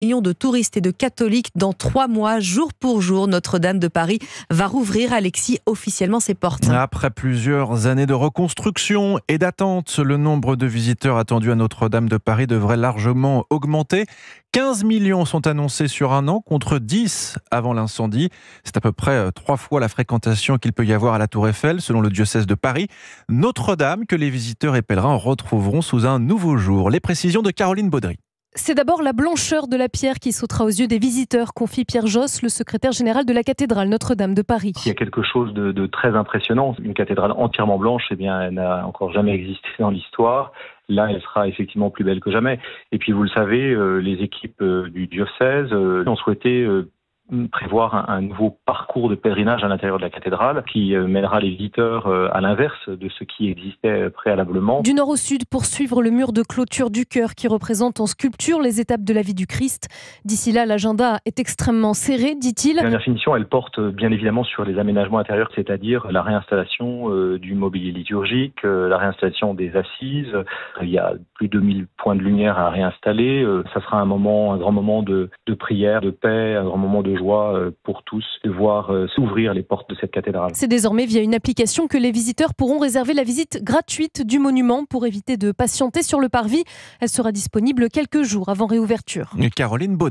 Millions de touristes et de catholiques dans 3 mois, jour pour jour. Notre-Dame de Paris va rouvrir, Alexis, officiellement ses portes. Après plusieurs années de reconstruction et d'attente, le nombre de visiteurs attendus à Notre-Dame de Paris devrait largement augmenter. 15 millions sont annoncés sur un an contre 10 avant l'incendie. C'est à peu près 3 fois la fréquentation qu'il peut y avoir à la Tour Eiffel, selon le diocèse de Paris. Notre-Dame que les visiteurs et pèlerins retrouveront sous un nouveau jour. Les précisions de Caroline Baudry. C'est d'abord la blancheur de la pierre qui sautera aux yeux des visiteurs, confie Pierre Josse, le secrétaire général de la cathédrale Notre-Dame de Paris. Il y a quelque chose de très impressionnant. Une cathédrale entièrement blanche, elle n'a encore jamais existé dans l'histoire. Là, elle sera effectivement plus belle que jamais. Et puis, vous le savez, les équipes du diocèse ont souhaité prévoir un nouveau parcours de pèlerinage à l'intérieur de la cathédrale qui mènera les visiteurs à l'inverse de ce qui existait préalablement. Du nord au sud pour suivre le mur de clôture du chœur qui représente en sculpture les étapes de la vie du Christ. D'ici là, l'agenda est extrêmement serré, dit-il. La dernière finition, elle porte bien évidemment sur les aménagements intérieurs, c'est-à-dire la réinstallation du mobilier liturgique, la réinstallation des assises. Il y a plus de 1000 points de lumière à réinstaller. Ça sera un grand moment de prière, de paix, un grand moment de joie pour tous de voir s'ouvrir les portes de cette cathédrale. C'est désormais via une application que les visiteurs pourront réserver la visite gratuite du monument pour éviter de patienter sur le parvis. Elle sera disponible quelques jours avant réouverture. Caroline Baudry.